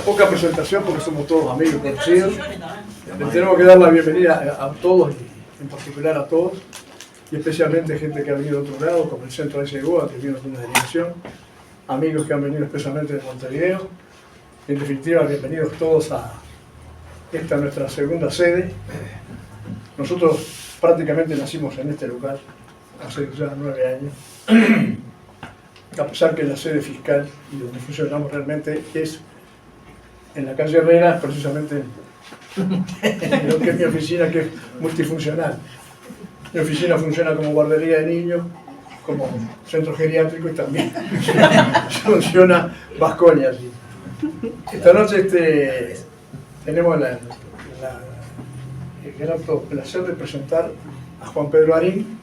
poca presentación porque somos todos amigos conocidos. Le tenemos que dar la bienvenida a todos, y en particular a todos, y especialmente gente que ha venido de otro lado, como el Centro de SGOA, que vino con una delegación, amigos que han venido especialmente de Montevideo. En definitiva, bienvenidos todos a esta nuestra segunda sede. Nosotros prácticamente nacimos en este lugar hace ya 9 años, a pesar que la sede fiscal y donde funcionamos realmente es en la calle Herrera, precisamente en lo que es mi oficina, que es multifuncional. Mi oficina funciona como guardería de niños, como centro geriátrico y también funciona Vasconia. ¿Sí? Esta noche tenemos el grato placer de presentar a Juan Pedro Arín,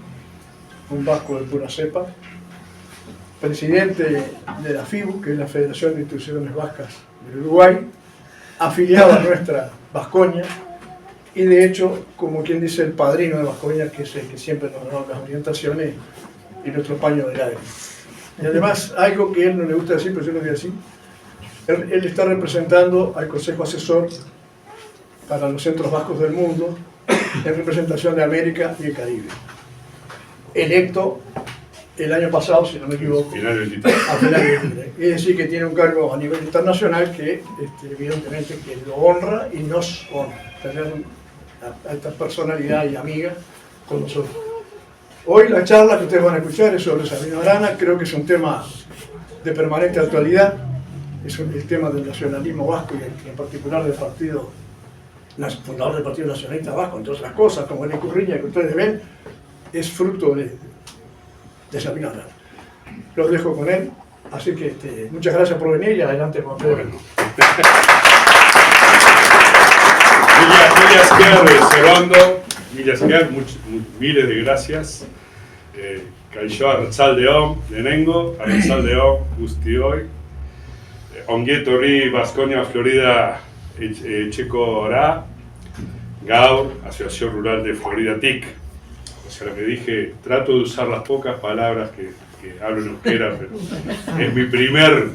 un vasco de pura cepa, presidente de la FIBU, que es la Federación de Instituciones Vascas del Uruguay, afiliado a nuestra Vasconia, y de hecho, como quien dice, el padrino de Vasconia, que es el que siempre nos da las orientaciones y nuestro paño de lágrimas. Y además, algo que a él no le gusta decir, pero yo lo voy a decir, él está representando al Consejo Asesor para los Centros Vascos del Mundo, en representación de América y el Caribe. Electo el año pasado, si no me equivoco, a final del 23. Es decir, que tiene un cargo a nivel internacional que evidentemente que lo honra y nos honra tener a esta personalidad y amiga con nosotros. Hoy la charla que ustedes van a escuchar es sobre Sabino Arana. Creo que es un tema de permanente actualidad, es el tema del nacionalismo vasco y en particular del partido, fundador del Partido Nacionalista Vasco, entre otras cosas, como el Ecurriña que ustedes ven, es fruto de Sabino Arana. Los dejo con él, así que muchas gracias por venir y adelante con Pedro. Milla Esker de Cerondo, Milla Esker, miles de gracias. Kaixo arratsaldeon lehenengo, arratsaldeon guztioi. Ongi etorri Baskonia Florida etxekora, gaur, Asociación Rural de Florida TIC. O sea, lo que dije, trato de usar las pocas palabras que hablo en euskera, pero es mi primer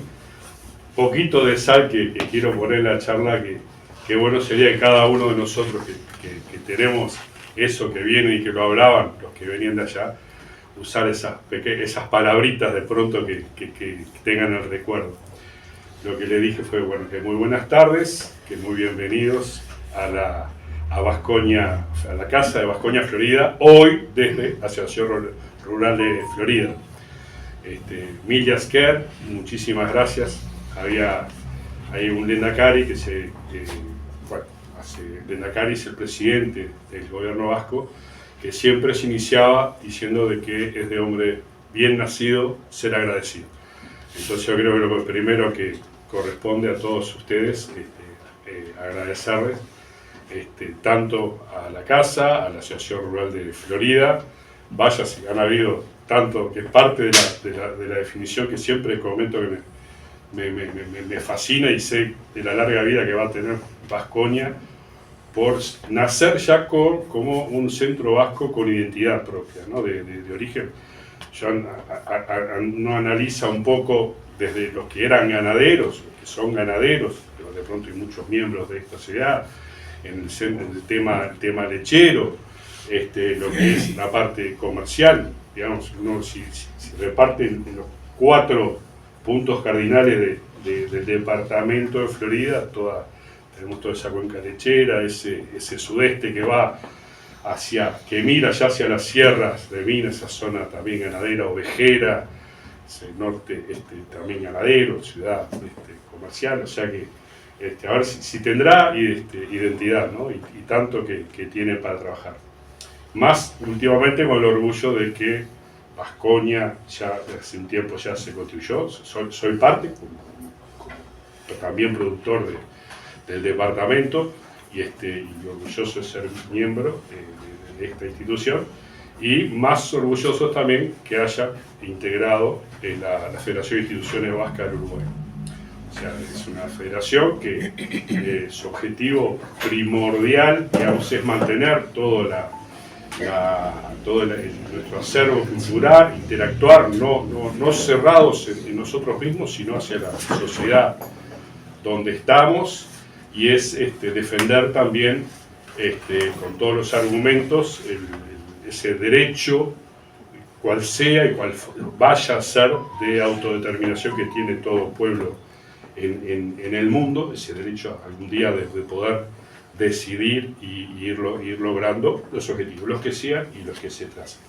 poquito de sal que quiero poner en la charla, que bueno sería que cada uno de nosotros que tenemos eso que viene y que lo hablaban, los que venían de allá, usar esas palabritas de pronto que tengan el recuerdo. Lo que le dije fue, bueno, que muy buenas tardes, que muy bienvenidos a Baskonia, a la Casa de Baskonia Florida, hoy desde la Asociación Rural de Florida. Milla Esker, muchísimas gracias. Hay un Lendakari Lendakari es el presidente del gobierno vasco, que siempre se iniciaba diciendo de que es de hombre bien nacido ser agradecido. Entonces yo creo que lo primero que corresponde a todos ustedes agradecerles tanto a la Casa, a la Asociación Rural de Florida. Vaya, si han habido tanto, que es parte de la definición que siempre comento que me fascina y sé de la larga vida que va a tener Baskonia por nacer ya como un centro vasco con identidad propia, ¿no? de origen. Ya uno analiza un poco desde los que eran ganaderos, los que son ganaderos, pero de pronto hay muchos miembros de esta ciudad, en el tema lechero, lo que es la parte comercial, digamos, uno si reparte en los 4 puntos cardinales del departamento de Florida, tenemos toda esa cuenca lechera, ese sudeste que va que mira ya hacia las sierras de Minas, esa zona también ganadera, ovejera, ese norte también ganadero, ciudad comercial, o sea que a ver si tendrá identidad, ¿no? y tanto que tiene para trabajar. Más últimamente con el orgullo de que Baskonia ya hace un tiempo ya se constituyó, soy parte, también productor del departamento, y orgulloso de ser miembro de esta institución, y más orgulloso también que haya integrado la Federación de Instituciones Vascas del Uruguay. O sea, es una federación que su objetivo primordial, digamos, es mantener todo nuestro acervo cultural, interactuar, no cerrados en nosotros mismos, sino hacia la sociedad donde estamos, y es defender también con todos los argumentos ese derecho, cual sea y cual vaya a ser, de autodeterminación que tiene todo pueblo en el mundo, ese derecho algún día de poder decidir y ir logrando los objetivos, los que sean y los que se tracen.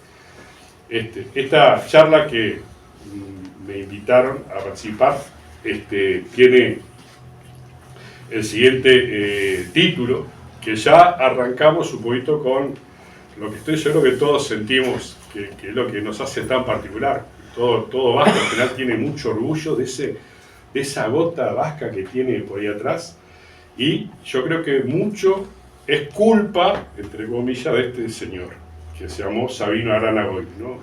Esta charla que me invitaron a participar tiene el siguiente título, que ya arrancamos un poquito con lo que estoy seguro que todos sentimos, que es lo que nos hace tan particular. Todo vasco al final tiene mucho orgullo de esa gota vasca que tiene por ahí atrás, y yo creo que mucho es culpa, entre comillas, de este señor, que se llamó Sabino Arana Goiti, ¿no?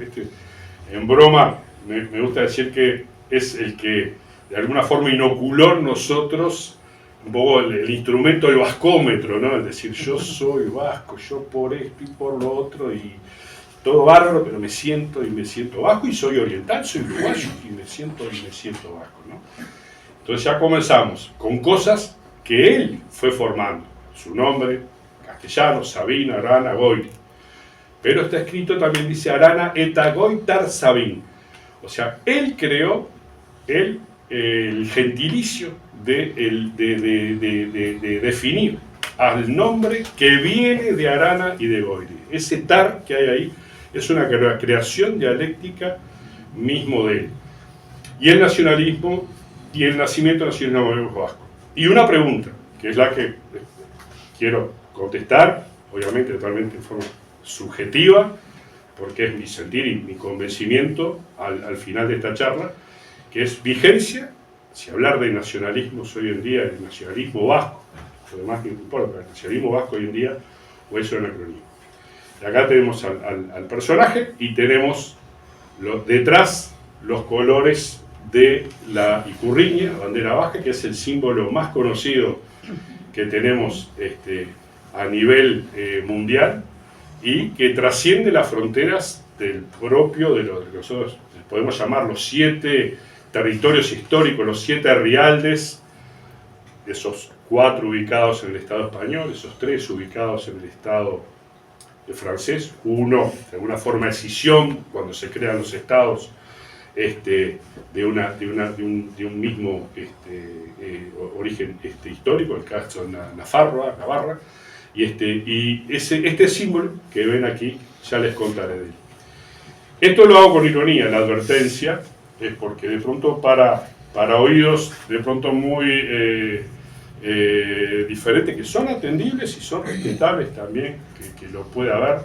En broma, me gusta decir que es el que de alguna forma inoculó en nosotros un poco el instrumento del vascómetro, ¿no? Es decir, yo soy vasco, yo por esto y por lo otro, y todo bárbaro, pero me siento vasco, y soy oriental, soy uruguayo, y me siento vasco, ¿no? Entonces ya comenzamos con cosas que él fue formando. Su nombre, castellano, Sabino Arana Goiti. Pero está escrito, también dice Arana eta Goitar Sabin. O sea, él creó el gentilicio de definir al nombre que viene de Arana y de Goiti. Ese tar que hay ahí es una creación dialéctica mismo de él. Y el nacionalismo y el nacimiento del nacionalismo vasco. Y una pregunta, que es la que quiero contestar, obviamente totalmente en forma subjetiva, porque es mi sentir y mi convencimiento al final de esta charla, que es vigencia, si hablar de nacionalismos hoy en día, el nacionalismo vasco, lo demás no importa, el nacionalismo vasco hoy en día, o es un anacronismo. Y acá tenemos al personaje y tenemos detrás los colores de la icurriña, la bandera vasca, que es el símbolo más conocido que tenemos a nivel mundial, y que trasciende las fronteras del propio de lo que nosotros podemos llamar los 7 territorios históricos, los 7 rialdes, esos 4 ubicados en el Estado español, esos 3 ubicados en el Estado francés, uno de alguna forma de escisión cuando se crean los estados de un mismo origen histórico, el caso de Navarra, y este símbolo que ven aquí, ya les contaré de él. Esto lo hago con ironía, la advertencia, es porque de pronto para oídos de pronto muy diferentes, que son atendibles y son respetables también, que lo pueda haber,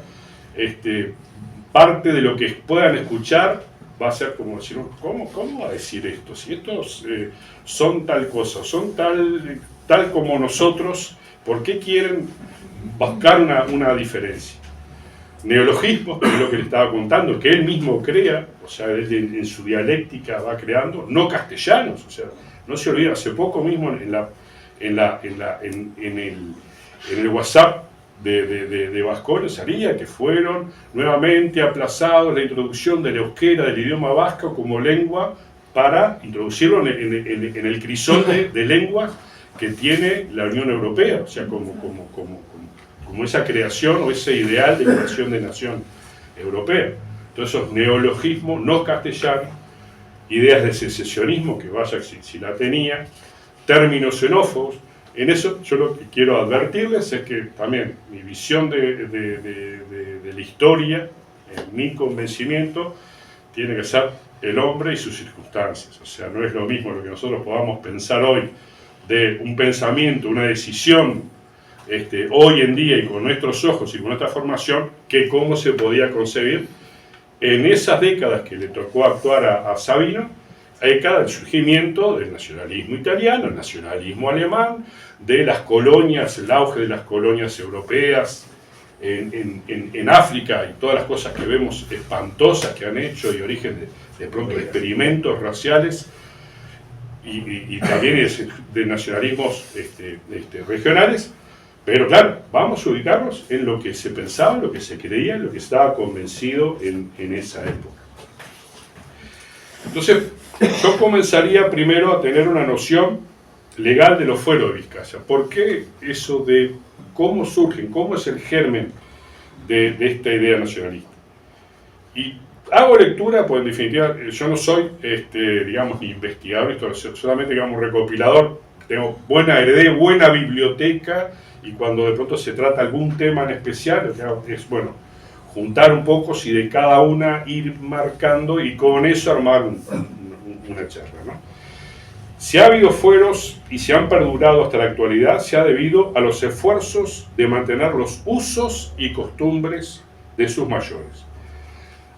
parte de lo que puedan escuchar va a ser como decir, ¿cómo va a decir esto? Si estos son tal cosa, son tal como nosotros, ¿por qué quieren buscar una diferencia? Neologismos, que es lo que le estaba contando, que él mismo crea, o sea, él en su dialéctica va creando, no castellanos, o sea, no se olvida, hace poco mismo en el WhatsApp de Vascones salía que fueron nuevamente aplazados la introducción del euskera, del idioma vasco como lengua, para introducirlo en el crisol de lenguas que tiene la Unión Europea, o sea, como esa creación o ese ideal de creación de nación europea. Entonces esos neologismos no castellanos, ideas de secesionismo, que vaya si la tenía, términos xenófobos. En eso yo lo que quiero advertirles es que también mi visión de la historia, mi convencimiento, tiene que ser el hombre y sus circunstancias. O sea, no es lo mismo lo que nosotros podamos pensar hoy de un pensamiento, una decisión, hoy en día y con nuestros ojos y con nuestra formación, que cómo se podía concebir en esas décadas que le tocó actuar a Sabino, década del surgimiento del nacionalismo italiano, el nacionalismo alemán, de las colonias, el auge de las colonias europeas en África y todas las cosas que vemos espantosas que han hecho y origen de pronto de experimentos raciales y también de nacionalismos regionales. Pero claro, vamos a ubicarnos en lo que se pensaba, en lo que se creía, en lo que estaba convencido en esa época. Entonces, yo comenzaría primero a tener una noción legal de los fueros de Vizcaya. ¿Por qué eso de cómo surgen, cómo es el germen de esta idea nacionalista? Y hago lectura, pues en definitiva yo no soy, digamos, ni investigador, solamente, digamos, recopilador. Tengo heredé buena biblioteca, y cuando de pronto se trata algún tema en especial, es bueno, juntar un poco, si de cada una ir marcando y con eso armar una charla, ¿no? Si ha habido fueros y se han perdurado hasta la actualidad, se ha debido a los esfuerzos de mantener los usos y costumbres de sus mayores.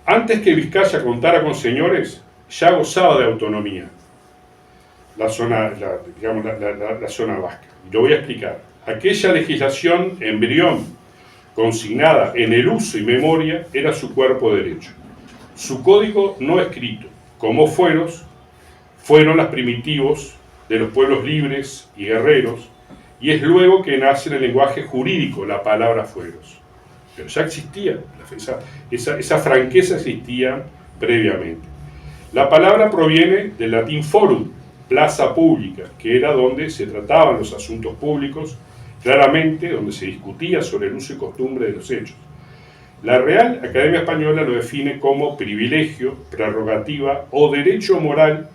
Antes que Vizcaya contara con señores, ya gozaba de autonomía la zona vasca. Y lo voy a explicar. Aquella legislación embrión, consignada en el uso y memoria, era su cuerpo derecho. Su código no escrito, como fueros, fueron los primitivos de los pueblos libres y guerreros, y es luego que nace en el lenguaje jurídico la palabra fueros. Pero ya existía, esa franqueza existía previamente. La palabra proviene del latín forum, plaza pública, que era donde se trataban los asuntos públicos, claramente donde se discutía sobre el uso y costumbre de los hechos. La Real Academia Española lo define como privilegio, prerrogativa o derecho moral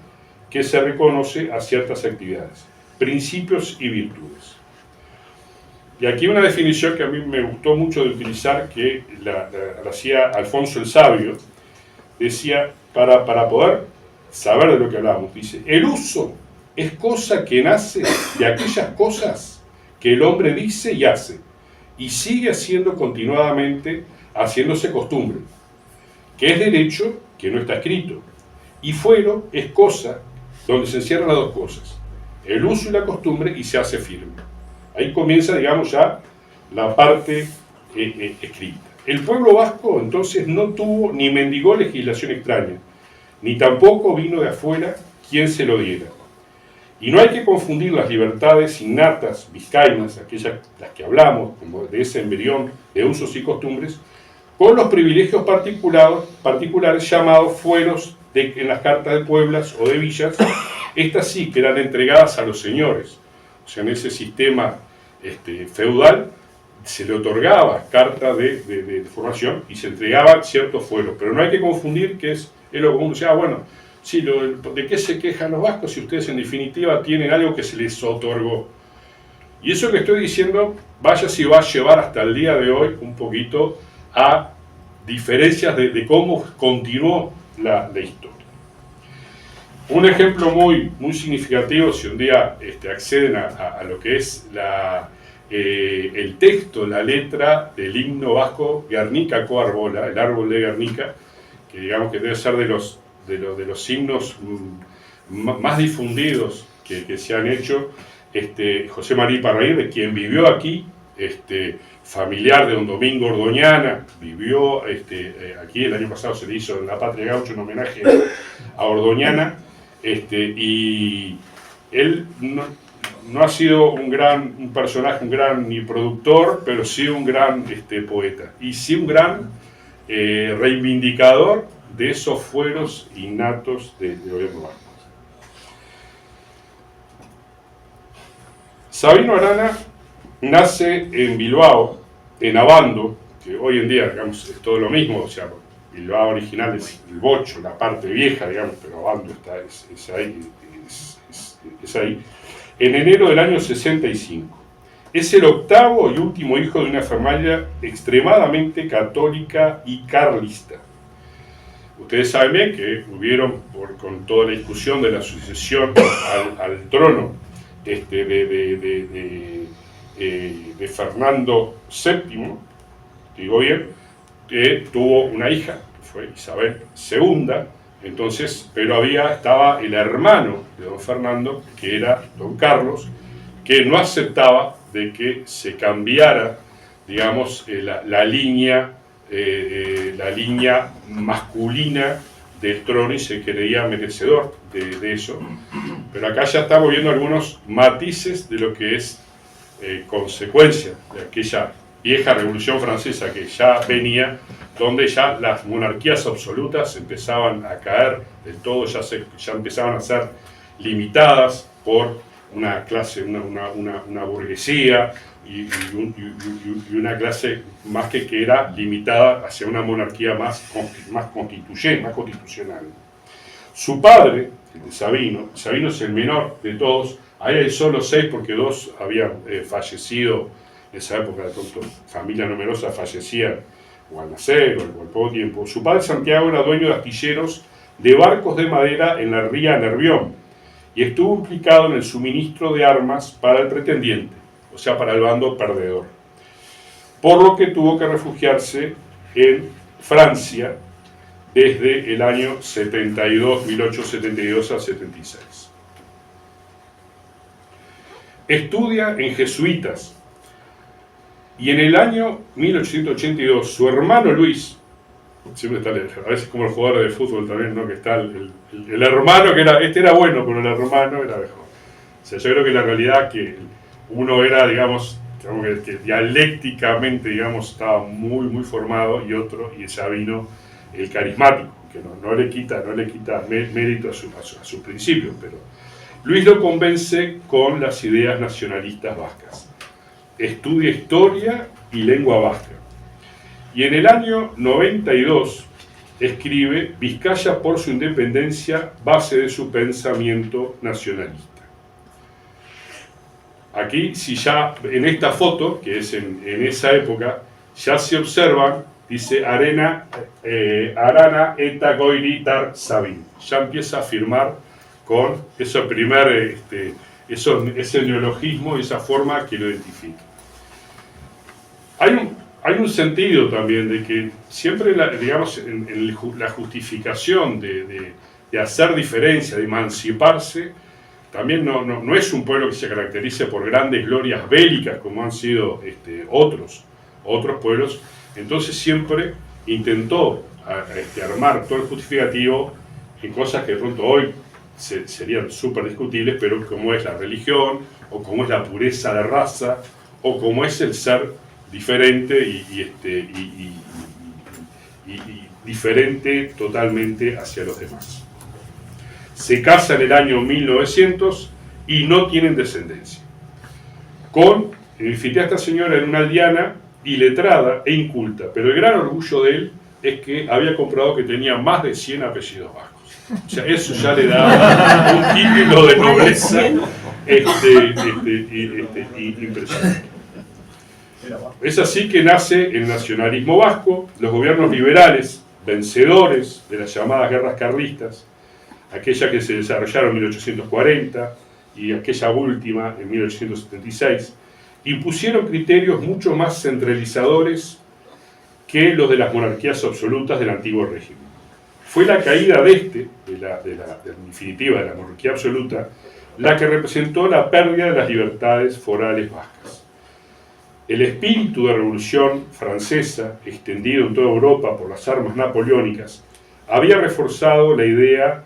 que se reconoce a ciertas actividades, principios y virtudes. Y aquí una definición que a mí me gustó mucho de utilizar, que la hacía Alfonso el Sabio, decía, para poder saber de lo que hablábamos, dice, el uso es cosa que nace de aquellas cosas que el hombre dice y hace, y sigue haciendo continuadamente, haciéndose costumbre, que es derecho que no está escrito, y fuero es cosa donde se encierran las dos cosas, el uso y la costumbre, y se hace firme. Ahí comienza, digamos, ya la parte escrita. El pueblo vasco entonces no tuvo ni mendigó legislación extraña, ni tampoco vino de afuera quien se lo diera. Y no hay que confundir las libertades innatas vizcaínas, aquellas las que hablamos, como de ese embrión de usos y costumbres, con los privilegios particulares llamados fueros en las cartas de pueblas o de villas, estas sí que eran entregadas a los señores. O sea, en ese sistema feudal se le otorgaba carta de formación y se entregaban ciertos fueros, pero no hay que confundir que es lo común. O sea, bueno, sí, ¿de qué se quejan los vascos si ustedes en definitiva tienen algo que se les otorgó? Y eso que estoy diciendo, vaya si va a llevar hasta el día de hoy un poquito a diferencias de cómo continuó la historia. Un ejemplo muy significativo, si un día acceden a lo que es el texto, la letra del himno vasco Guernica Coarbola, el árbol de Guernica, que digamos que debe ser de los himnos más difundidos que se han hecho. José María Parraguirre, quien vivió aquí, familiar de don Domingo Ordoñana, vivió aquí, el año pasado se le hizo en la Patria Gaucho un homenaje a Ordoñana, y él no ha sido un personaje, un gran ni productor, pero sí un gran poeta, y sí un gran reivindicador de esos fueros innatos del gobierno vasco. Sabino Arana nace en Bilbao, en Abando, que hoy en día, digamos, es todo lo mismo. O sea, Bilbao original es el Bocho, la parte vieja, digamos, pero Abando es ahí, en enero del año 65. Es el octavo y último hijo de una familia extremadamente católica y carlista. Ustedes saben bien que hubieron, con toda la discusión de la sucesión al trono de Fernando VII, digo bien, que tuvo una hija, que fue Isabel II, entonces, pero estaba el hermano de don Fernando, que era don Carlos, que no aceptaba de que se cambiara, digamos, la línea masculina del trono, y se creía merecedor de eso. Pero acá ya estamos viendo algunos matices de lo que es consecuencia de aquella vieja Revolución Francesa que ya venía, donde ya las monarquías absolutas empezaban a caer del todo, ya empezaban a ser limitadas por una clase, una burguesía y una clase más que era limitada hacia una monarquía más constituyente, más constitucional. Su padre, el de Sabino es el menor de todos, ahí hay solo 6 porque 2 habían fallecido en esa época, de pronto familia numerosa fallecían o al nacer o al poco tiempo. Su padre Santiago era dueño de astilleros de barcos de madera en la ría Nervión y estuvo implicado en el suministro de armas para el pretendiente, o sea, para el bando perdedor, por lo que tuvo que refugiarse en Francia desde el año 1872 al 76. Estudia en jesuitas y en el año 1882 su hermano Luis, siempre está, a veces como el jugador de fútbol también, ¿no? Que está el hermano que era bueno, pero el hermano era mejor. O sea, yo creo que la realidad que uno era, digamos que dialécticamente, digamos, estaba muy formado y ya vino el carismático, que no le quita mérito a sus principios, pero Luis lo convence con las ideas nacionalistas vascas. Estudia historia y lengua vasca. Y en el año 92 escribe Vizcaya por su independencia, base de su pensamiento nacionalista. Aquí, si ya en esta foto, que es en esa época, ya se observan, dice Arana eta goiritar sabin. Ya empieza a firmar con ese neologismo y esa forma que lo identifica. Hay un sentido también de que siempre, digamos, en la justificación de hacer diferencia, de emanciparse, también no es un pueblo que se caracterice por grandes glorias bélicas como han sido otros pueblos. Entonces siempre intentó armar todo el justificativo en cosas que de pronto hoy serían súper discutibles, pero como es la religión, o como es la pureza de raza, o como es el ser diferente y diferente totalmente hacia los demás. Se casa en el año 1900 y no tienen descendencia. Fíjate a esta señora en una aldeana iletrada e inculta, pero el gran orgullo de él es que había comprobado que tenía más de 100 apellidos vascos. O sea, eso ya le da un título de nobleza impresionante. Es así que nace el nacionalismo vasco, los gobiernos liberales, vencedores de las llamadas guerras carlistas, aquella que se desarrollaron en 1840 y aquella última en 1876, impusieron criterios mucho más centralizadores que los de las monarquías absolutas del antiguo régimen. Fue la caída en definitiva, de la monarquía absoluta, la que representó la pérdida de las libertades forales vascas. El espíritu de revolución francesa, extendido en toda Europa por las armas napoleónicas, había reforzado la idea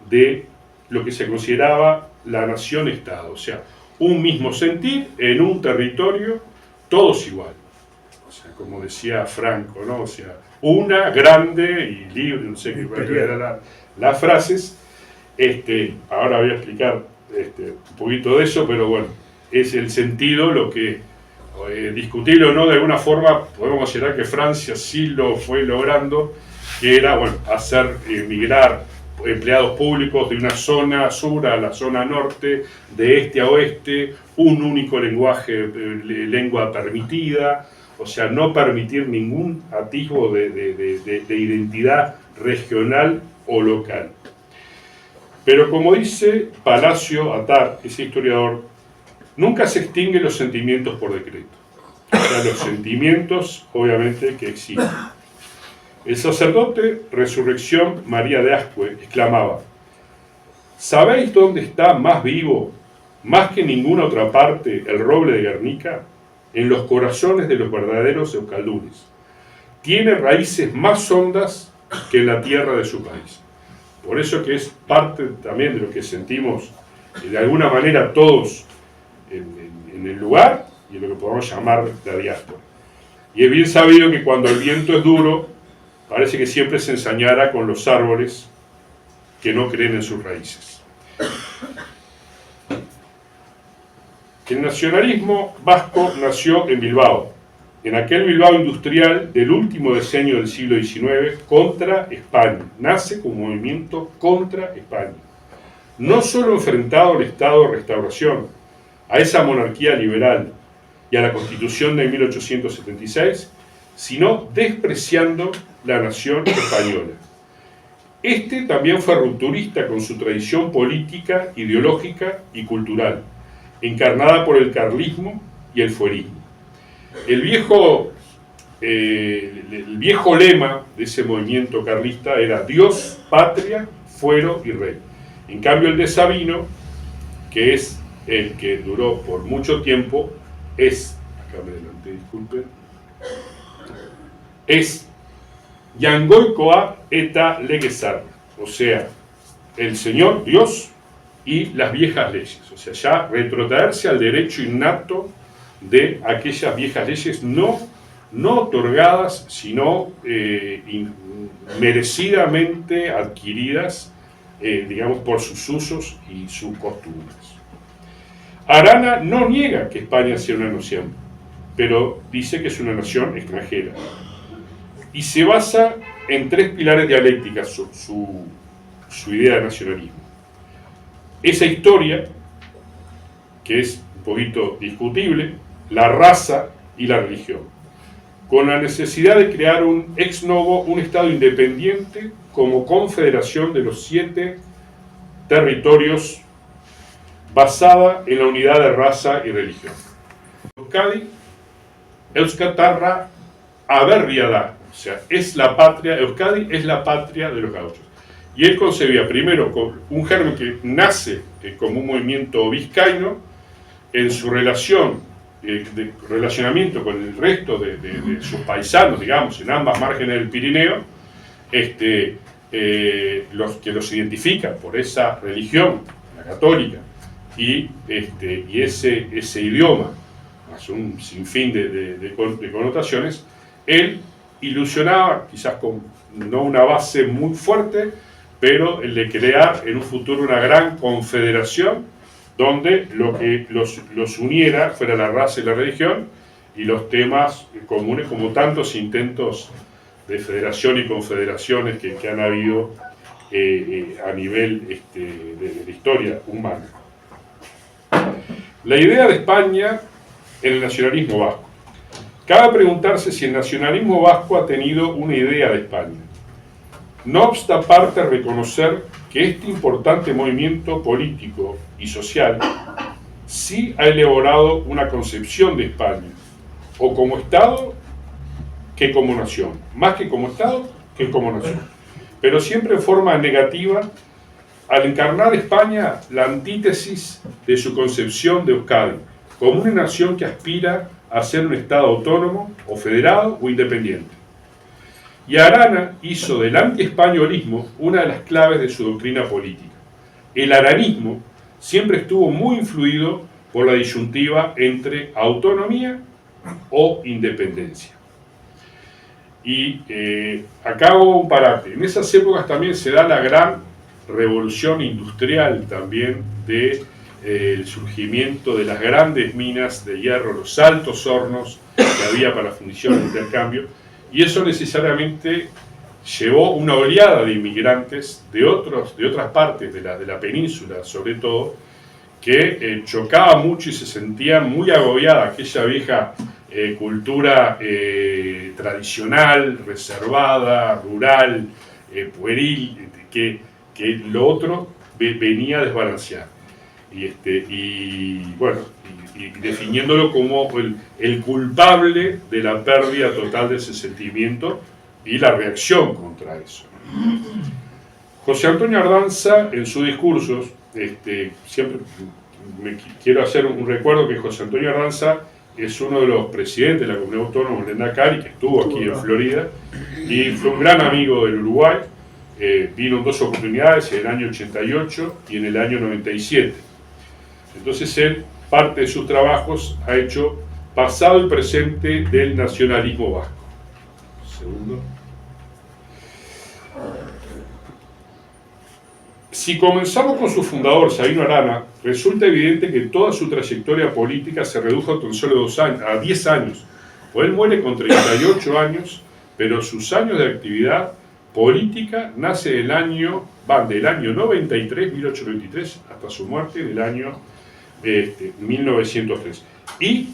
de lo que se consideraba la nación-estado, o sea, un mismo sentir en un territorio, todos igual. O sea, como decía Franco, ¿no? O sea, una grande y libre, no sé qué eran las frases. Ahora voy a explicar un poquito de eso, pero bueno, es el sentido lo que, discutible o no, de alguna forma podemos considerar que Francia sí lo fue logrando, que era, bueno, hacer migrar empleados públicos de una zona sur a la zona norte, de este a oeste, un único lenguaje, lengua permitida, o sea, no permitir ningún atisbo de identidad regional o local. Pero como dice Palacio Attar, ese historiador, nunca se extinguen los sentimientos por decreto. O sea, los sentimientos, obviamente, que existen. El sacerdote Resurrección María de Ascue exclamaba: ¿sabéis dónde está más vivo, más que en ninguna otra parte, el roble de Guernica? En los corazones de los verdaderos euskaldunes. Tiene raíces más hondas que en la tierra de su país. Por eso que es parte también de lo que sentimos, de alguna manera, todos en el lugar y en lo que podemos llamar la diáspora. Y es bien sabido que cuando el viento es duro, parece que siempre se ensañara con los árboles que no creen en sus raíces. El nacionalismo vasco nació en Bilbao, en aquel Bilbao industrial del último decenio del siglo XIX, contra España. Nace como movimiento contra España. No solo enfrentado al Estado de Restauración, a esa monarquía liberal y a la Constitución de 1876, sino despreciando la nación española. Este también fue rupturista con su tradición política, ideológica y cultural, encarnada por el carlismo y el fuerismo. El viejo lema de ese movimiento carlista era Dios, patria, fuero y rey. En cambio el de Sabino, que es el que duró por mucho tiempo, acá me adelanté, disculpen, es Yangoicoa eta legesar, o sea, el Señor Dios y las viejas leyes, o sea, ya retrotraerse al derecho innato de aquellas viejas leyes no otorgadas, sino merecidamente adquiridas, digamos, por sus usos y sus costumbres. Arana no niega que España sea una nación, pero dice que es una nación extranjera. Y se basa en tres pilares dialécticas su idea de nacionalismo. Esa historia, que es un poquito discutible, la raza y la religión, con la necesidad de crear un ex novo, un Estado independiente como confederación de los 7 territorios basada en la unidad de raza y religión. Euskadi, Euskatarra aberria da, o sea, es la patria, Euskadi es la patria de los gauchos. Y él concebía primero con un germen que nace como un movimiento vizcaíno en su relacionamiento con el resto de sus paisanos, digamos, en ambas márgenes del Pirineo, los que los identifican por esa religión, la católica, y ese idioma, más un sinfín de connotaciones, él ilusionaba, quizás con no una base muy fuerte, pero el de crear en un futuro una gran confederación donde lo que los uniera fuera la raza y la religión y los temas comunes, como tantos intentos de federación y confederaciones que han habido a nivel de la historia humana. La idea de España en el nacionalismo vasco. Cabe preguntarse si el nacionalismo vasco ha tenido una idea de España. No obsta aparte reconocer que este importante movimiento político y social sí ha elaborado una concepción de España, o como Estado que como nación, más que como Estado que como nación, pero siempre en forma negativa, al encarnar España la antítesis de su concepción de Euskadi, como una nación que aspira a ser un Estado autónomo, o federado, o independiente. Y Arana hizo del antiespañolismo una de las claves de su doctrina política. El aranismo siempre estuvo muy influido por la disyuntiva entre autonomía o independencia. Y acá hago un parate. En esas épocas también se da la gran revolución industrial también del surgimiento de las grandes minas de hierro, los altos hornos que había para fundición e intercambio, y eso necesariamente llevó una oleada de inmigrantes de otras partes de la península, sobre todo, que chocaba mucho y se sentía muy agobiada aquella vieja cultura tradicional, reservada, rural, pueril, que lo otro venía a desbalancear. Y definiéndolo como el culpable de la pérdida total de ese sentimiento y la reacción contra eso. José Antonio Ardanza, en sus discursos, siempre quiero hacer un recuerdo que José Antonio Ardanza es uno de los presidentes de la Comunidad Autónoma de Nacari, que estuvo aquí en Florida, y fue un gran amigo del Uruguay. Vino en 2 oportunidades, en el año 88 y en el año 97. Entonces él, parte de sus trabajos, ha hecho pasado y presente del nacionalismo vasco. Segundo. Si comenzamos con su fundador, Sabino Arana, resulta evidente que toda su trayectoria política se redujo tan solo 2 años, a 10 años. Pues él muere con 38 años, pero sus años de actividad política van del año 93, 1893, hasta su muerte en el año 1903. Y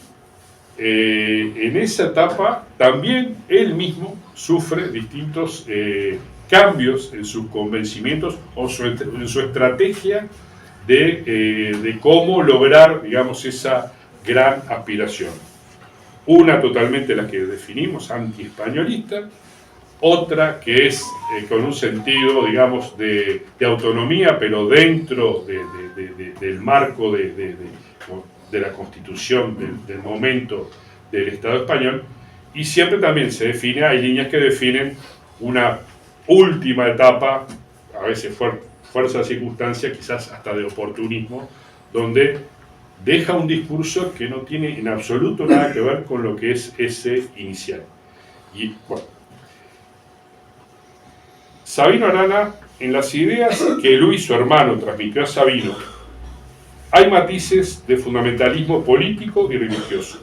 en esa etapa también él mismo sufre distintos cambios en sus convencimientos o en su estrategia de cómo lograr, digamos, esa gran aspiración. Una totalmente la que definimos, antiespañolista, otra que es con un sentido, digamos, de autonomía, pero dentro del marco de la Constitución del momento del Estado español, y siempre también se define, hay líneas que definen una última etapa, a veces fuerza de circunstancia, quizás hasta de oportunismo, donde deja un discurso que no tiene en absoluto nada que ver con lo que es ese inicial. Y bueno, Sabino Arana, en las ideas que Luis, su hermano, transmitió a Sabino, hay matices de fundamentalismo político y religioso,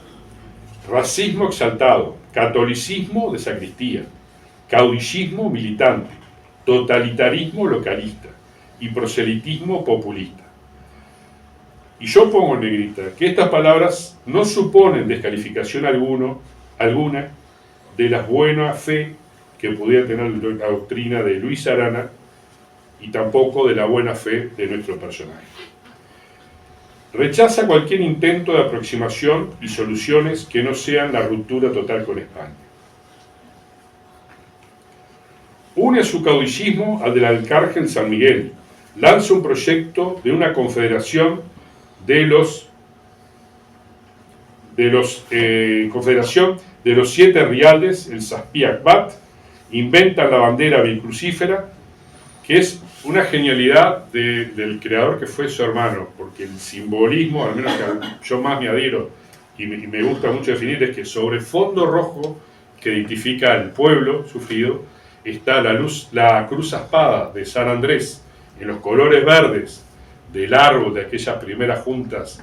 racismo exaltado, catolicismo de sacristía, caudillismo militante, totalitarismo localista y proselitismo populista. Y yo pongo en negrita que estas palabras no suponen descalificación alguna de la buena fe que pudiera tener la doctrina de Luis Arana y tampoco de la buena fe de nuestro personaje. Rechaza cualquier intento de aproximación y soluciones que no sean la ruptura total con España. Une su caudillismo al del Arcángel San Miguel. Lanza un proyecto de una confederación confederación de los 7 riales, el Saspiac-Bat. Inventan la bandera bicrucífera, que es una genialidad del creador que fue su hermano, porque el simbolismo, al menos que yo más me adhiero y me gusta mucho definir, es que sobre fondo rojo que identifica al pueblo sufrido, está la cruz aspada de San Andrés en los colores verdes del árbol de aquellas primeras juntas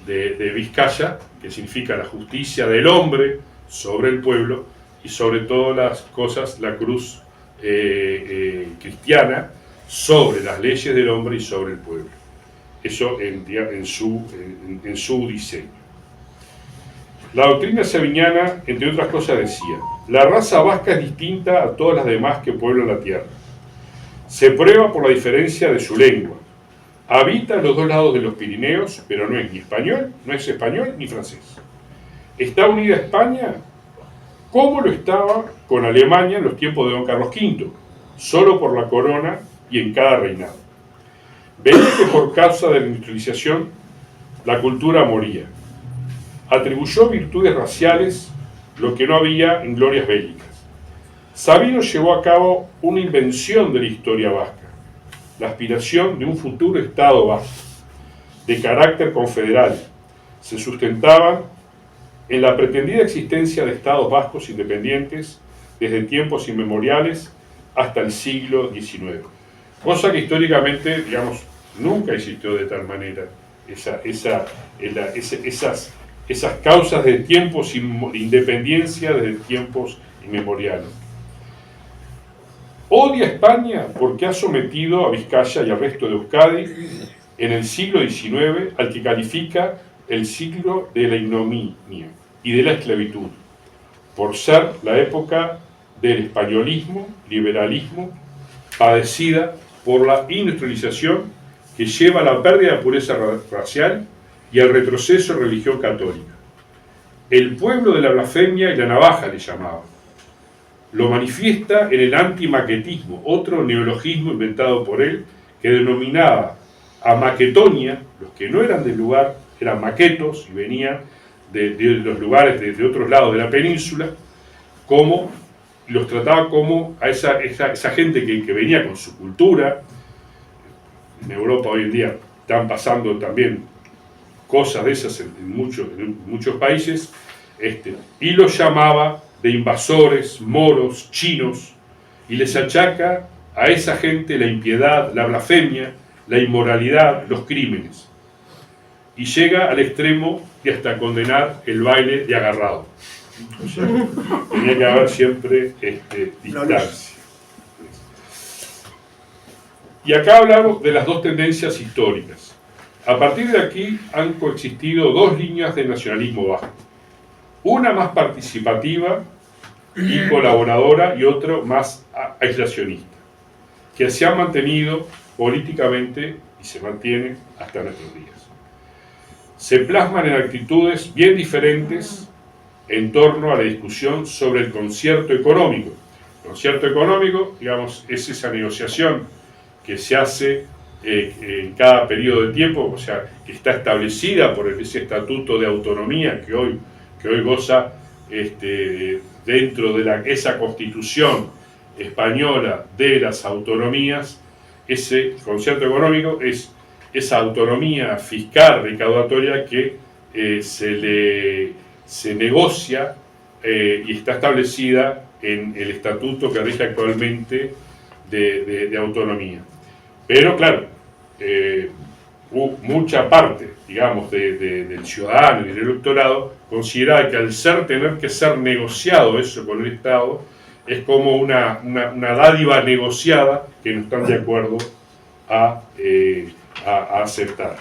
de Vizcaya, que significa la justicia del hombre sobre el pueblo, y sobre todas las cosas la cruz cristiana sobre las leyes del hombre y sobre el pueblo. Eso en su diseño. La doctrina sabiniana, entre otras cosas, decía: la raza vasca es distinta a todas las demás que pueblan la tierra. Se prueba por la diferencia de su lengua. Habita en los 2 lados de los Pirineos, pero no es ni español, no es español ni francés. Está unida a España como lo estaba con Alemania en los tiempos de don Carlos V, solo por la corona y en cada reinado. Veía que por causa de la industrialización la cultura moría. Atribuyó virtudes raciales lo que no había en glorias bélicas. Sabino llevó a cabo una invención de la historia vasca, la aspiración de un futuro Estado vasco, de carácter confederal. Se sustentaba en la pretendida existencia de estados vascos independientes desde tiempos inmemoriales hasta el siglo XIX. Cosa que históricamente, digamos, nunca existió de tal manera. Esas causas de tiempos de independencia desde tiempos inmemoriales. Odia a España porque ha sometido a Vizcaya y al resto de Euskadi en el siglo XIX al que califica el siglo de la ignominia y de la esclavitud, por ser la época del españolismo, liberalismo, padecida por la industrialización que lleva a la pérdida de pureza racial y al retroceso de religión católica. El pueblo de la blasfemia y la navaja le llamaban. Lo manifiesta en el antimaquetismo, otro neologismo inventado por él, que denominaba a Maquetonia, los que no eran del lugar, eran maquetos y venían de los lugares de otros lados de la península, como los trataba como a esa gente que venía con su cultura. En Europa hoy en día están pasando también cosas de esas en muchos países, y los llamaba de invasores, moros, chinos, y les achaca a esa gente la impiedad, la blasfemia la inmoralidad, los crímenes. Y llega al extremo de hasta condenar el baile de agarrado. O sea, tenía que haber siempre distancia. Y acá hablamos de las dos tendencias históricas. A partir de aquí han coexistido dos líneas de nacionalismo vasco. Una más participativa y colaboradora y otra más aislacionista, que se ha mantenido políticamente y se mantiene hasta nuestros días. Se plasman en actitudes bien diferentes en torno a la discusión sobre el concierto económico. El concierto económico, digamos, es esa negociación que se hace en cada periodo de tiempo, o sea, que está establecida por ese estatuto de autonomía que hoy goza dentro de esa constitución española de las autonomías. Ese concierto económico es esa autonomía fiscal recaudatoria que se negocia y está establecida en el estatuto que rige actualmente de autonomía. Pero claro, mucha parte, digamos, del ciudadano y del electorado considera que al tener que ser negociado eso con el Estado, es como una dádiva negociada que no están de acuerdo a aceptar.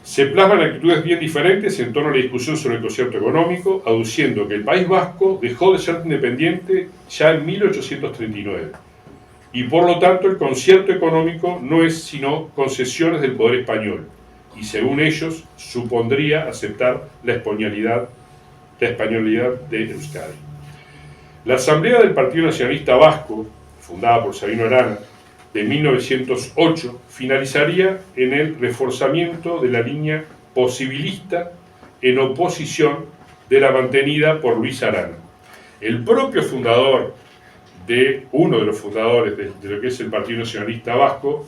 Se plasman actitudes bien diferentes en torno a la discusión sobre el concierto económico, aduciendo que el País Vasco dejó de ser independiente ya en 1839. Y por lo tanto el concierto económico no es sino concesiones del poder español, y según ellos supondría aceptar la españolidad de Euskadi. La Asamblea del Partido Nacionalista Vasco, fundada por Sabino Arana, de 1908, finalizaría en el reforzamiento de la línea posibilista en oposición de la mantenida por Luis Arana. El propio fundador uno de los fundadores de lo que es el Partido Nacionalista Vasco,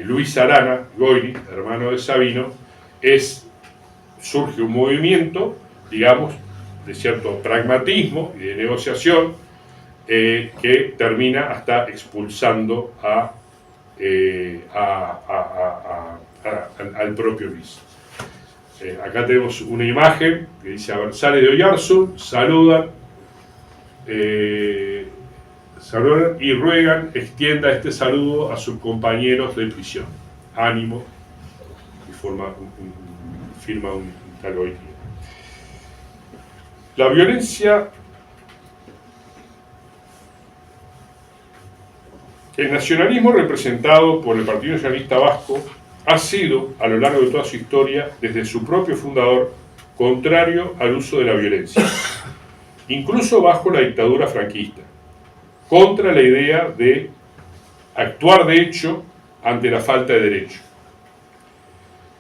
Luis Arana Goiri, hermano de Sabino, surge un movimiento, digamos, de cierto pragmatismo y de negociación que termina hasta expulsando al propio Luis. Acá tenemos una imagen que dice: a ver, sale de Oyarzún, saludan y ruegan extienda este saludo a sus compañeros de prisión. Ánimo, y firma un tal Goiri. La violencia, el nacionalismo representado por el Partido Nacionalista Vasco ha sido, a lo largo de toda su historia, desde su propio fundador, contrario al uso de la violencia, incluso bajo la dictadura franquista, contra la idea de actuar de hecho ante la falta de derecho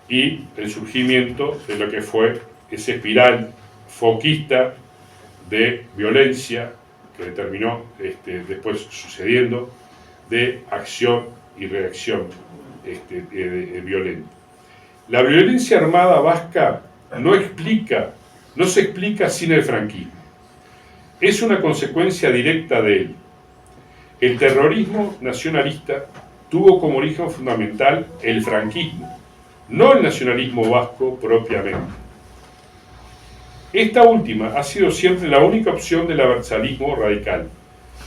y el surgimiento de lo que fue esa espiral foquista de violencia que terminó después sucediendo, de acción y reacción violenta. La violencia armada vasca no se explica sin el franquismo. Es una consecuencia directa de él. El terrorismo nacionalista tuvo como origen fundamental el franquismo, no el nacionalismo vasco propiamente. Esta última ha sido siempre la única opción del abertzalismo radical,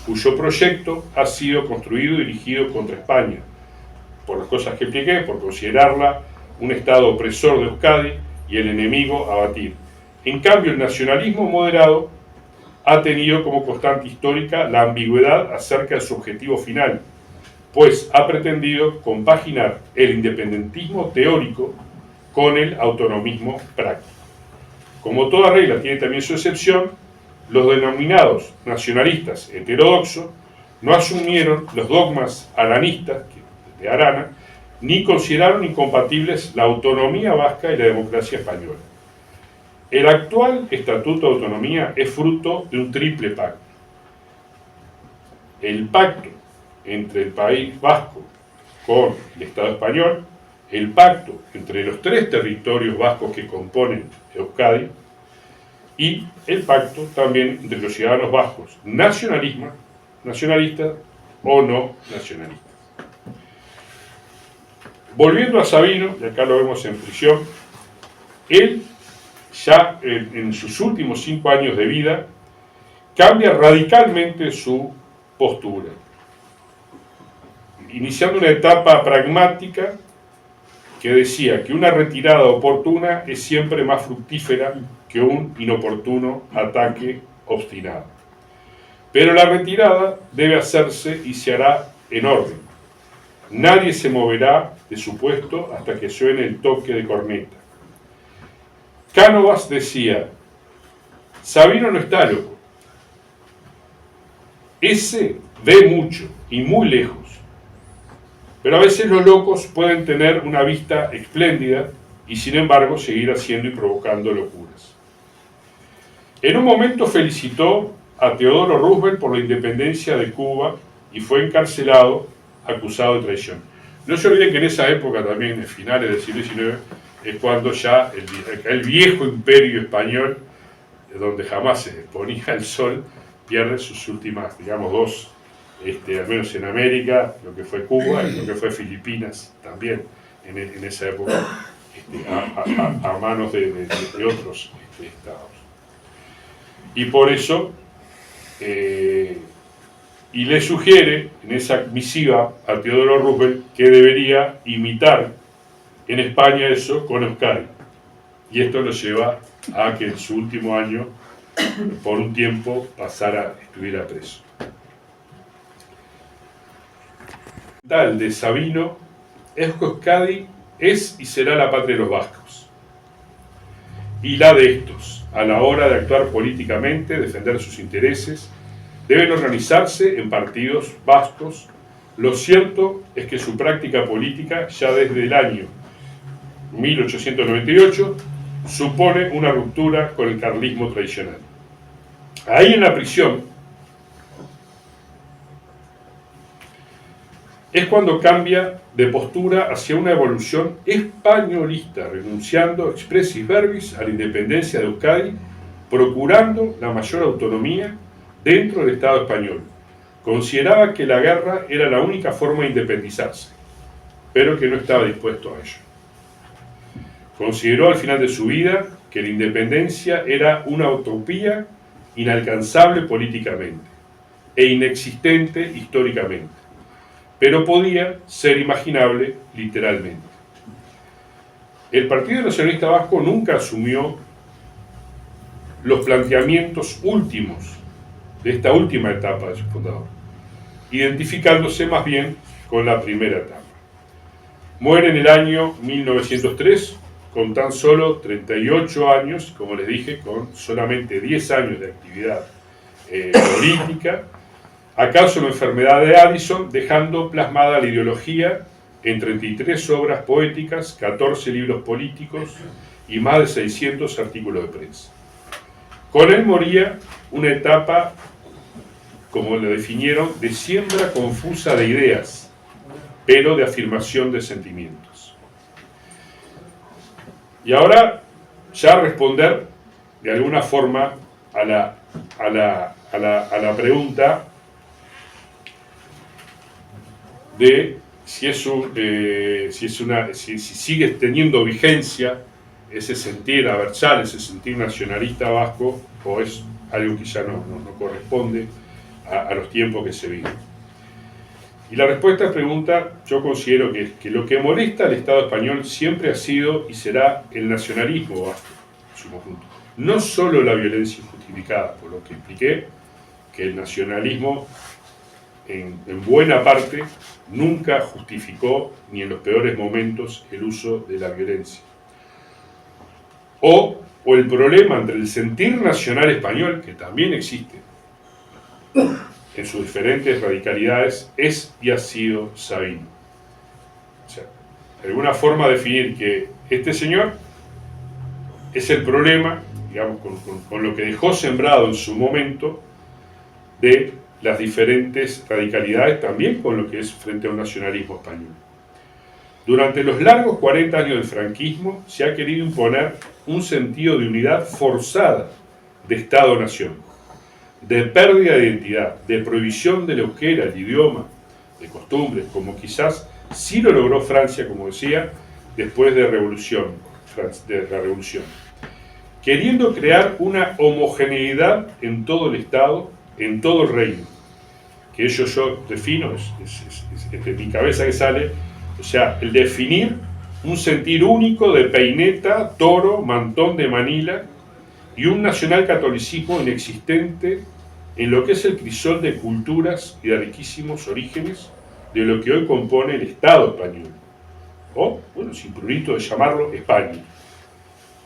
cuyo proyecto ha sido construido y dirigido contra España, por las cosas que expliqué, por considerarla un Estado opresor de Euskadi y el enemigo a batir. En cambio, el nacionalismo moderado ha tenido como constante histórica la ambigüedad acerca de su objetivo final, pues ha pretendido compaginar el independentismo teórico con el autonomismo práctico. Como toda regla tiene también su excepción, los denominados nacionalistas heterodoxos no asumieron los dogmas aranistas de Arana, ni consideraron incompatibles la autonomía vasca y la democracia española. El actual Estatuto de Autonomía es fruto de un triple pacto. El pacto entre el País Vasco con el Estado español, el pacto entre los tres territorios vascos que componen Euskadi y el pacto también entre los ciudadanos vascos nacionalistas o no nacionalistas. Volviendo a Sabino, y acá lo vemos en prisión, él ya en sus últimos 5 años de vida cambia radicalmente su postura, iniciando una etapa pragmática que decía que una retirada oportuna es siempre más fructífera que un inoportuno ataque obstinado. Pero la retirada debe hacerse y se hará en orden. Nadie se moverá de su puesto hasta que suene el toque de corneta. Cánovas decía, Sabino no está loco. Ese ve mucho y muy lejos. Pero a veces los locos pueden tener una vista espléndida y sin embargo seguir haciendo y provocando locuras. En un momento felicitó a Teodoro Roosevelt por la independencia de Cuba y fue encarcelado acusado de traición. No se olviden que en esa época también, en finales del siglo XIX, es cuando ya el viejo imperio español, donde jamás se ponía el sol, pierde sus últimas, digamos, dos, al menos en América, lo que fue Cuba y lo que fue Filipinas también, en esa época, a manos de otros estados. Y por eso, y le sugiere en esa misiva a Teodoro Roosevelt que debería imitar en España eso con Euskadi. Y esto lo lleva a que en su último año, por un tiempo, estuviera preso. Tal de Sabino es que Euskadi es y será la patria de los vascos. Y la de estos, a la hora de actuar políticamente, defender sus intereses, deben organizarse en partidos vascos. Lo cierto es que su práctica política, ya desde el año 1898, supone una ruptura con el carlismo tradicional. Ahí en la prisión es cuando cambia de postura hacia una evolución españolista, renunciando expressis verbis a la independencia de Euskadi, procurando la mayor autonomía dentro del Estado español. Consideraba que la guerra era la única forma de independizarse, pero que no estaba dispuesto a ello. Consideró al final de su vida que la independencia era una utopía inalcanzable políticamente e inexistente históricamente, pero podía ser imaginable literalmente. El Partido Nacionalista Vasco nunca asumió los planteamientos últimos de esta última etapa de su fundador, identificándose más bien con la primera etapa. Muere en el año 1903, con tan solo 38 años, como les dije, con solamente 10 años de actividad política, a causa de una enfermedad de Addison, dejando plasmada la ideología en 33 obras poéticas, 14 libros políticos y más de 600 artículos de prensa. Con él moría una etapa, como lo definieron, de siembra confusa de ideas, pero de afirmación de sentimientos. Y ahora ya responder de alguna forma a la pregunta de si sigue teniendo vigencia ese sentir aversal, ese sentir nacionalista vasco, o es algo que ya no corresponde a los tiempos que se viven. Y la respuesta a esta pregunta, yo considero que lo que molesta al Estado español siempre ha sido y será el nacionalismo vasco en su conjunto. No solo la violencia injustificada, por lo que expliqué, que el nacionalismo en buena parte nunca justificó, ni en los peores momentos, el uso de la violencia. O el problema entre el sentir nacional español, que también existe, en sus diferentes radicalidades, es y ha sido Sabino. O sea, de alguna forma definir que este señor es el problema, digamos, con lo que dejó sembrado en su momento de las diferentes radicalidades, también con lo que es frente a un nacionalismo español. Durante los largos 40 años del franquismo se ha querido imponer un sentido de unidad forzada de Estado-Nación, de pérdida de identidad, de prohibición del euskera, el idioma, de costumbres, como quizás Sí lo logró Francia, como decía, después de la Revolución, queriendo crear una homogeneidad en todo el Estado, en todo el reino, que eso yo defino, es de mi cabeza que sale, o sea, el definir un sentir único de peineta, toro, mantón de Manila, y un nacional catolicismo inexistente en lo que es el crisol de culturas y de riquísimos orígenes de lo que hoy compone el Estado español, o, bueno, sin prurito de llamarlo, España.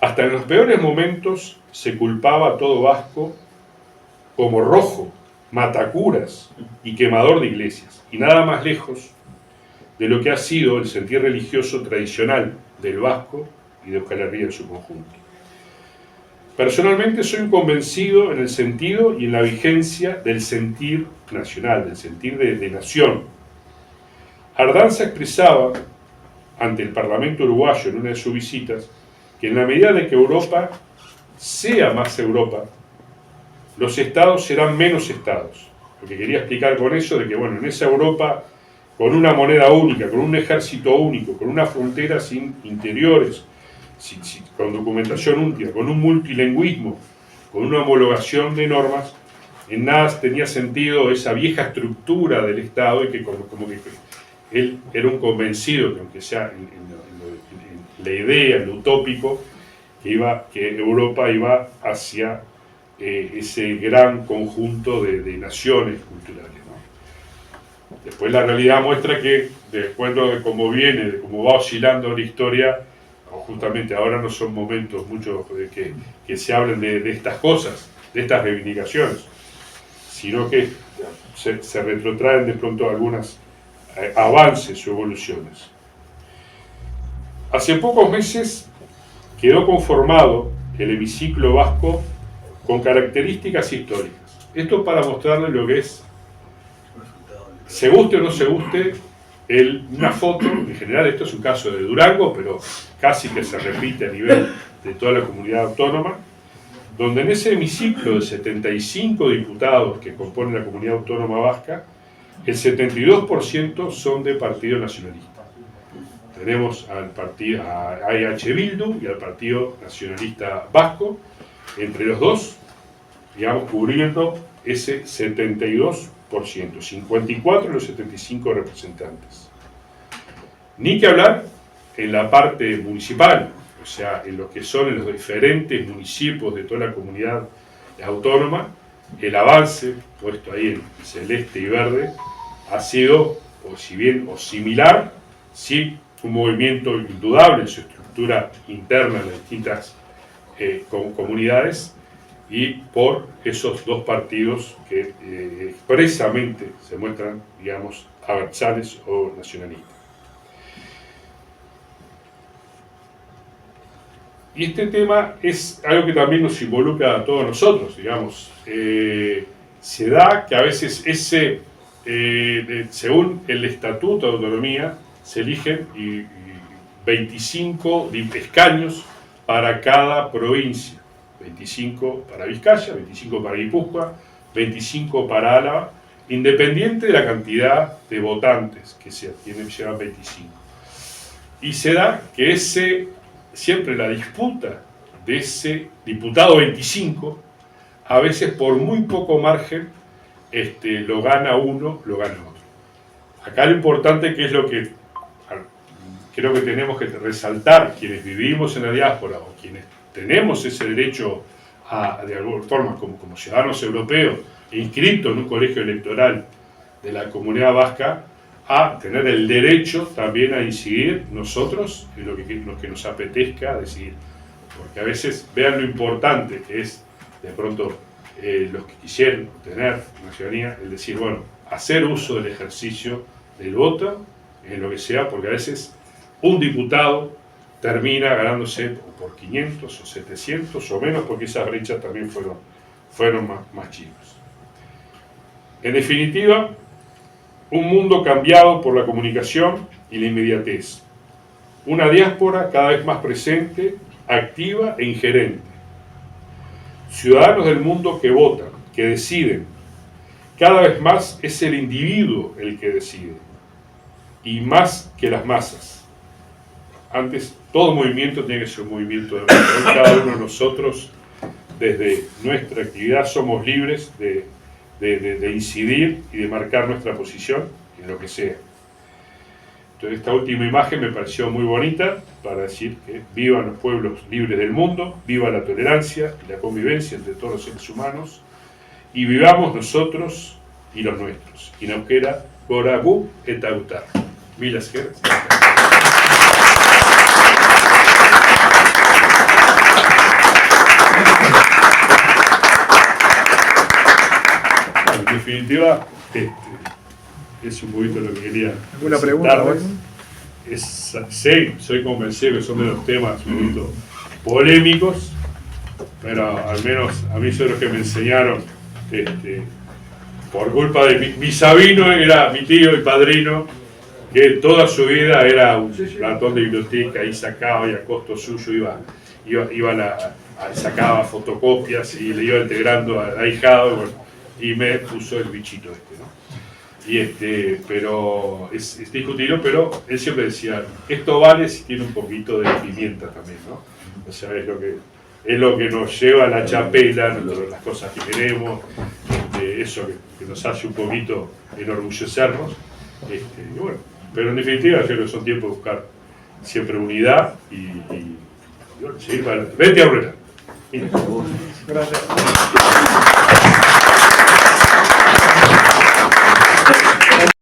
Hasta en los peores momentos se culpaba a todo vasco como rojo, matacuras y quemador de iglesias, y nada más lejos de lo que ha sido el sentir religioso tradicional del vasco y de Euskal Herria en su conjunto. Personalmente soy un convencido en el sentido y en la vigencia del sentir nacional, del sentir de nación. Ardanza expresaba ante el Parlamento uruguayo en una de sus visitas que en la medida de que Europa sea más Europa, los estados serán menos estados. Lo que quería explicar con eso de que, bueno, en esa Europa, con una moneda única, con un ejército único, con una frontera sin interiores, con documentación única, con un multilingüismo, con una homologación de normas, en nada tenía sentido esa vieja estructura del Estado y que como que él era un convencido que aunque sea en la idea, en lo utópico, que Europa iba hacia ese gran conjunto de naciones culturales, ¿no? Después la realidad muestra que, de acuerdo de cómo viene, de cómo va oscilando la historia, justamente ahora no son momentos muchos que se hablen de estas cosas, de estas reivindicaciones, sino que se retrotraen de pronto algunos avances o evoluciones. Hace pocos meses quedó conformado el hemiciclo vasco con características históricas. Esto para mostrarle lo que es, se guste o no se guste, una foto, en general esto es un caso de Durango, pero casi que se repite a nivel de toda la comunidad autónoma, donde en ese hemiciclo de 75 diputados que componen la comunidad autónoma vasca, el 72% son de Partido Nacionalista. Tenemos al partido, a AH Bildu y al Partido Nacionalista Vasco, entre los dos, digamos, cubriendo ese 72%, 54 de los 75 representantes. Ni que hablar en la parte municipal, o sea, en lo que son en los diferentes municipios de toda la comunidad autónoma, el avance, puesto ahí en celeste y verde, ha sido, o si bien, o similar, sí, un movimiento indudable en su estructura interna en las distintas comunidades, y por esos dos partidos que expresamente se muestran, digamos, abertzales o nacionalistas. Y este tema es algo que también nos involucra a todos nosotros, digamos. Se da que a veces según el Estatuto de Autonomía, se eligen 25 escaños para cada provincia. 25 para Vizcaya, 25 para Guipúzcoa, 25 para Álava, independiente de la cantidad de votantes que se tienen, llevan 25. Y se da que siempre la disputa de ese diputado 25, a veces por muy poco margen, lo gana uno, lo gana otro. Acá lo importante, que es lo que creo que tenemos que resaltar, quienes vivimos en la diáspora o quienes tenemos ese derecho de alguna forma como ciudadanos europeos inscritos en un colegio electoral de la comunidad vasca, a tener el derecho también a incidir nosotros en lo que nos apetezca decidir. Porque a veces vean lo importante que es de pronto los que quisieran obtener una ciudadanía, el decir, bueno, hacer uso del ejercicio del voto en lo que sea, porque a veces un diputado termina ganándose por 500 o 700 o menos, porque esas brechas también fueron más chicas. En definitiva, un mundo cambiado por la comunicación y la inmediatez. Una diáspora cada vez más presente, activa e ingerente. Ciudadanos del mundo que votan, que deciden. Cada vez más es el individuo el que decide. y más que las masas. Antes, todo movimiento tiene que ser un movimiento de masas. Cada uno de nosotros, desde nuestra actividad, somos libres de incidir y de marcar nuestra posición en lo que sea. Entonces, esta última imagen me pareció muy bonita para decir que vivan los pueblos libres del mundo, viva la tolerancia y la convivencia entre todos los seres humanos, y vivamos nosotros y los nuestros. Y en euskera, gora gu eta gutar. Mil esker. En definitiva, es un poquito lo que quería. ¿Alguna pregunta? Soy convencido que son de los temas un poquito polémicos, pero al menos a mí son los que me enseñaron, por culpa de mi Sabino, era mi tío y padrino, que toda su vida era un ratón de biblioteca y sacaba, y a costo suyo sacaba fotocopias y le iba integrando al ahijado, y me puso el bichito ¿no? Pero es discutido, pero él siempre decía, esto vale si tiene un poquito de pimienta también, ¿no? O sea, es lo que nos lleva a la chapela, las cosas que queremos, eso que nos hace un poquito enorgullecernos, y bueno, pero en definitiva creo que son tiempos de buscar siempre unidad y bueno, seguir para adelante. Vente a Urrera. Gracias.